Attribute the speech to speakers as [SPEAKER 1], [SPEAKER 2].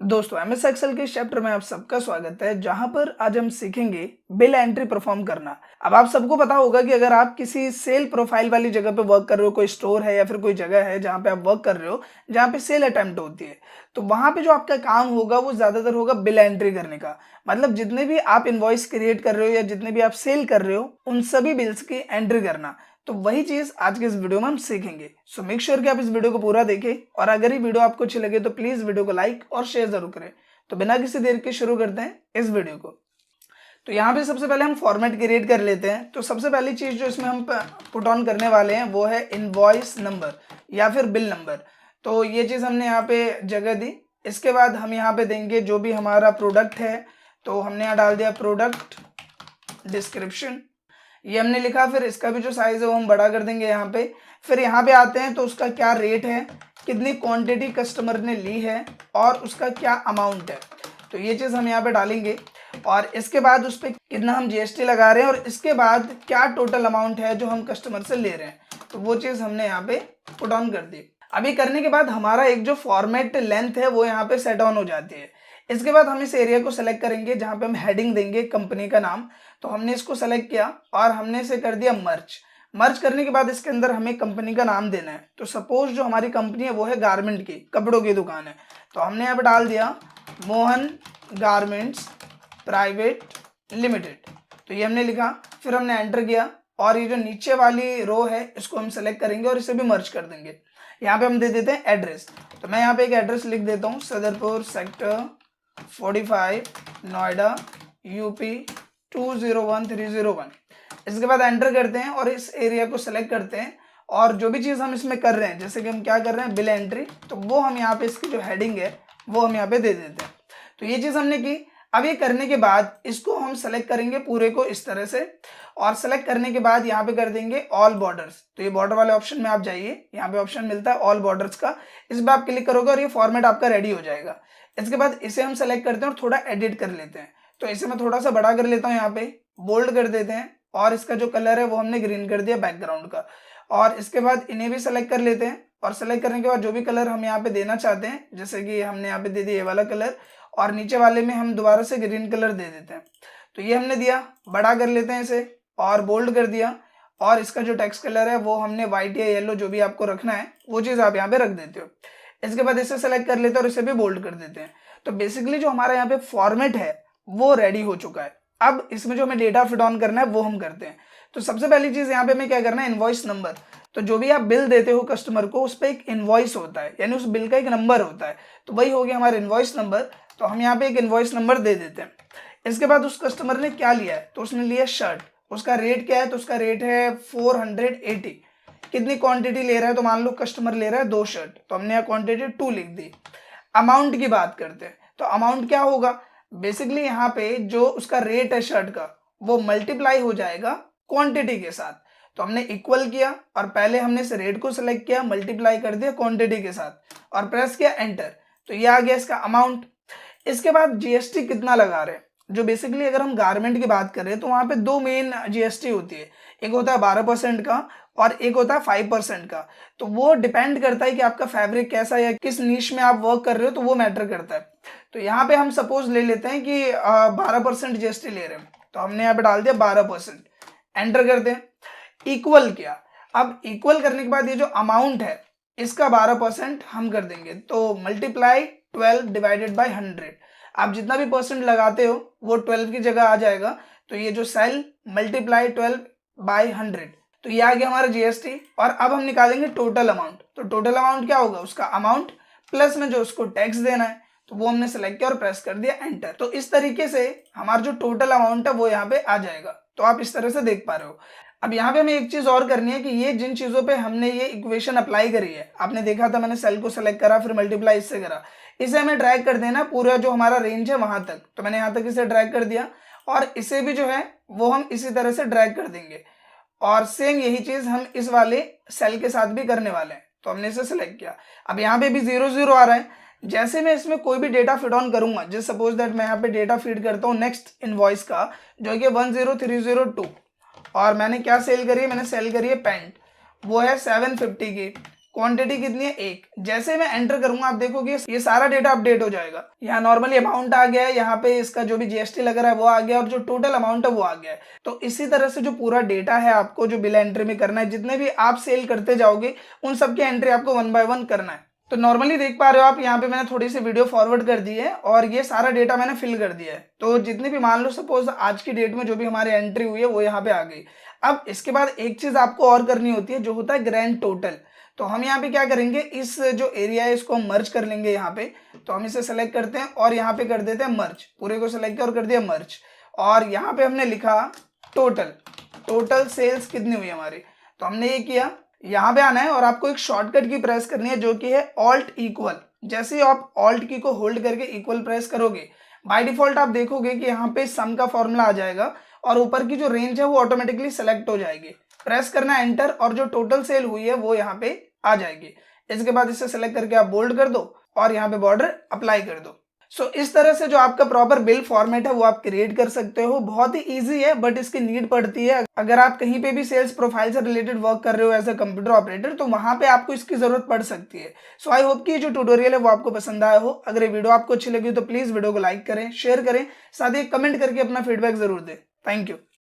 [SPEAKER 1] दोस्तों MS Excel के इस चैप्टर में आप सबका स्वागत है, जहां पर आज हम सीखेंगे बिल एंट्री परफॉर्म करना। अब आप सबको पता होगा कि अगर आप किसी सेल प्रोफाइल वाली जगह पे वर्क कर रहे हो, कोई स्टोर है या फिर कोई जगह है जहां पे आप वर्क कर रहे हो, जहां पे सेल अटेम्प्ट होती है, तो वहां पे जो आपका काम होगा वो ज्यादातर होगा बिल एंट्री करने का। मतलब जितने भी आप इनवॉइस क्रिएट कर रहे हो या जितने भी आप सेल कर रहे हो, उन सभी बिल्स की एंट्री करना। तो वही चीज आज के इस वीडियो में हम सीखेंगे। सो मेक श्योर कि आप इस वीडियो को पूरा देखें, और अगर ये वीडियो आपको अच्छी लगे तो प्लीज वीडियो को लाइक और शेयर जरूर करें। तो बिना किसी देर के शुरू करते हैं इस वीडियो को। तो यहाँ पे सबसे पहले हम फॉर्मेट क्रिएट कर लेते हैं। तो सबसे पहली चीज जो इसमें हम पुट ऑन करने वाले हैं वो है इनवॉइस नंबर या फिर बिल नंबर। तो ये चीज हमने यहाँ पे जगह दी। इसके बाद हम यहाँ पे देंगे जो भी हमारा प्रोडक्ट है, तो हमने यहाँ डाल दिया प्रोडक्ट डिस्क्रिप्शन, ये हमने लिखा। फिर इसका भी जो साइज है वो हम बड़ा कर देंगे यहाँ पे। फिर यहाँ पे आते हैं तो उसका क्या रेट है, कितनी क्वांटिटी कस्टमर ने ली है और उसका क्या अमाउंट है, तो ये चीज़ हम यहाँ पे डालेंगे। और इसके बाद उस पर कितना हम जीएसटी लगा रहे हैं और इसके बाद क्या टोटल अमाउंट है जो हम कस्टमर से ले रहे हैं, तो वो चीज़ हमने यहाँ पे पुट ऑन कर दी। अभी करने के बाद हमारा एक जो फॉर्मेट लेंथ है वो यहाँ पे सेट ऑन हो जाती है। इसके बाद हम इस एरिया को सेलेक्ट करेंगे जहाँ पे हम हेडिंग देंगे कंपनी का नाम। तो हमने इसको सेलेक्ट किया और हमने इसे कर दिया मर्ज। मर्ज करने के बाद इसके अंदर हमें कंपनी का नाम देना है। तो सपोज जो हमारी कंपनी है वो है गारमेंट की, कपड़ों की दुकान है, तो हमने यहाँ पे डाल दिया मोहन गारमेंट्स प्राइवेट लिमिटेड। तो ये हमने लिखा, फिर हमने एंटर किया और ये जो नीचे वाली रो है इसको हम सेलेक्ट करेंगे और इसे भी मर्ज कर देंगे। यहाँ पे हम दे देते हैं एड्रेस। तो मैं यहाँ पे एक एड्रेस लिख देता हूँ, सदरपुर सेक्टर 45 नोएडा यूपी 201301। इसके बाद एंटर करते हैं और इस एरिया को सेलेक्ट करते हैं। और जो भी चीज़ हम इसमें कर रहे हैं, जैसे कि हम क्या कर रहे हैं बिल एंट्री, तो वो हम यहाँ पे इसकी जो हेडिंग है वो हम यहाँ पे दे देते हैं। तो ये चीज़ हमने की। अब ये करने के बाद इसको हम सेलेक्ट करेंगे पूरे को इस तरह से, और सेलेक्ट करने के बाद यहाँ पे कर देंगे ऑल बॉर्डर्स। तो ये बॉर्डर वाले ऑप्शन में आप जाइए, यहाँ पे ऑप्शन मिलता है ऑल बॉर्डर्स का, इस पर आप क्लिक करोगे और ये फॉर्मेट आपका रेडी हो जाएगा। इसके बाद इसे हम सेलेक्ट करते हैं और थोड़ा एडिट कर लेते हैं। तो इसे मैं थोड़ा सा बड़ा कर लेता हूँ, यहाँ पे बोल्ड कर देते हैं, और इसका जो कलर है वो हमने ग्रीन कर दिया बैकग्राउंड का। और इसके बाद इन्हें भी सेलेक्ट कर लेते हैं, और सेलेक्ट करने के बाद जो भी कलर हम यहाँ पे देना चाहते हैं, जैसे कि हमने यहाँ पे दे दिया ये वाला कलर, और नीचे वाले में हम दोबारा से ग्रीन कलर दे देते हैं। तो ये हमने दिया, बड़ा कर लेते हैं इसे और बोल्ड कर दिया। और इसका जो टेक्स्ट कलर है वो हमने व्हाइट या येलो जो भी आपको रखना है वो चीज़ आप यहाँ पे रख देते हो। इसके बाद इसे सेलेक्ट कर लेते हैं और इसे भी बोल्ड कर देते हैं। तो बेसिकली जो हमारा यहाँ पे फॉर्मेट है वो रेडी हो चुका है। अब इसमें जो हमें डेटा फिट ऑन करना है वो हम करते हैं। तो सबसे पहली चीज़ यहाँ पे हमें क्या करना है, इनवॉइस नंबर। तो जो भी आप बिल देते हो कस्टमर को, उस पर एक इनवॉइस होता है, यानी उस बिल का एक नंबर होता है। तो वही हो गया हमारा इनवॉइस नंबर। तो हम यहाँ पे एक इनवॉइस नंबर दे देते हैं। इसके बाद उस कस्टमर ने क्या लिया है, तो उसने लिया शर्ट। उसका रेट क्या है, तो उसका रेट है 480। कितनी क्वांटिटी ले रहा है, तो मान लो कस्टमर ले रहा है 2 शर्ट, तो हमने यहाँ क्वांटिटी 2 लिख दी। अमाउंट की बात करते हैं, तो अमाउंट क्या होगा, बेसिकली यहाँ पे जो उसका रेट है शर्ट का वो मल्टीप्लाई हो जाएगा क्वांटिटी के साथ। तो हमने इक्वल किया और पहले हमने इस रेट को सिलेक्ट किया, मल्टीप्लाई कर दिया क्वांटिटी के साथ और प्रेस किया एंटर। तो ये आ गया इसका अमाउंट। इसके बाद जीएसटी कितना लगा रहे हैं, जो बेसिकली अगर हम गारमेंट की बात करें तो वहाँ पे 2 मेन जीएसटी होती है, एक होता है 12% का और एक होता है 5% का। तो वो डिपेंड करता है कि आपका फैब्रिक कैसा है या किस नीश में आप वर्क कर रहे हो, तो वो मैटर करता है। तो यहाँ पे हम सपोज ले लेते हैं कि 12% जीएसटी ले रहे हैं, तो हमने यहाँ पे डाल दिया 12%, एंटर कर दें, इक्वल किया। अब इक्वल करने के बाद ये जो अमाउंट है इसका 12% हम कर देंगे, तो मल्टीप्लाई 12 डिवाइडेड बाई 100। आप जितना भी परसेंट लगाते हो वो 12 की जगह आ जाएगा। तो ये जो सेल मल्टीप्लाई 12 बाई 100, तो ये आ गया हमारा जीएसटी। और अब हम निकालेंगे टोटल अमाउंट। तो टोटल अमाउंट क्या होगा, उसका अमाउंट प्लस में जो उसको टैक्स देना है, तो वो हमने सेलेक्ट किया और प्रेस कर दिया एंटर। तो इस तरीके से हमारा जो टोटल अमाउंट है वो यहाँ पे आ जाएगा। तो आप इस तरह से देख पा रहे हो। अब यहाँ पे हमें एक चीज और करनी है कि ये जिन चीजों पे हमने ये इक्वेशन अप्लाई करी है, आपने देखा था मैंने सेल को सेलेक्ट करा फिर मल्टीप्लाई इससे करा, इसे हमें ड्रैग कर देना पूरा जो हमारा रेंज है वहां तक। तो मैंने यहाँ तक इसे ड्रैग कर दिया और इसे भी जो है वो हम इसी तरह से ड्रैग कर देंगे। और सेम यही चीज हम इस वाले सेल के साथ भी करने वाले हैं। तो हमने इसे सेलेक्ट किया। अब यहाँ पे भी 00 आ रहा है। जैसे मैं इसमें कोई भी डेटा फिट ऑन करूंगा, जैसे सपोज दैट मैं यहाँ पे डेटा फीड करता हूँ नेक्स्ट इनवॉइस का, जो कि 10302, और मैंने क्या सेल करी है, मैंने सेल करी है पैंट, वो है 750 की। क्वांटिटी कितनी है 1। जैसे मैं एंटर करूंगा आप देखोगे ये सारा डेटा अपडेट हो जाएगा। यहाँ नॉर्मली अमाउंट आ गया है, यहाँ पे इसका जो भी जीएसटी लग रहा है वो आ गया और जो टोटल अमाउंट है वो आ गया है। तो इसी तरह से जो पूरा डेटा है आपको जो बिल एंट्री में करना है, जितने भी आप सेल करते जाओगे उन सबकी एंट्री आपको 1 बाय 1 करना है। तो नॉर्मली देख पा रहे हो आप यहाँ पे मैंने थोड़ी सी वीडियो फॉरवर्ड कर दी है और ये सारा डेटा मैंने फिल कर दिया है। तो जितने भी मान लो सपोज आज की डेट में जो भी हमारी एंट्री हुई है वो यहाँ पे आ गई। अब इसके बाद एक चीज आपको और करनी होती है जो होता है ग्रैंड टोटल। तो हम यहाँ पे क्या करेंगे, इस जो एरिया है इसको हम मर्ज कर लेंगे यहाँ पे। तो हम इसे सेलेक्ट करते हैं और यहाँ पे कर देते हैं मर्ज, पूरे को सेलेक्ट किया और कर दिया मर्ज। और यहाँ पे हमने लिखा टोटल सेल्स कितनी हुई हमारी, तो हमने ये किया। यहाँ पे आना है और आपको एक शॉर्टकट की प्रेस करनी है जो कि है ऑल्ट इक्वल। जैसे ही आप ऑल्ट की को होल्ड करके इक्वल प्रेस करोगे बाय डिफॉल्ट आप देखोगे कि यहाँ पे सम का फॉर्मूला आ जाएगा और ऊपर की जो रेंज है वो ऑटोमेटिकली सेलेक्ट हो जाएगी। प्रेस करना एंटर और जो टोटल सेल हुई है वो यहाँ पे आ जाएगी। इसके बाद इसे सेलेक्ट करके आप बोल्ड कर दो और यहाँ पे बॉर्डर अप्लाई कर दो। सो इस तरह से जो आपका प्रॉपर बिल फॉर्मेट है वो आप क्रिएट कर सकते हो। बहुत ही इजी है बट इसकी नीड पड़ती है अगर आप कहीं पे भी सेल्स प्रोफाइल से रिलेटेड वर्क कर रहे हो एज अ कंप्यूटर ऑपरेटर, तो वहां पे आपको इसकी जरूरत पड़ सकती है। सो आई होप कि ये जो ट्यूटोरियल है वो आपको पसंद आया हो। अगर ये वीडियो आपको अच्छी लगी तो प्लीज वीडियो को लाइक करें, शेयर करें, साथ ही कमेंट करके अपना फीडबैक जरूर दें। Thank you.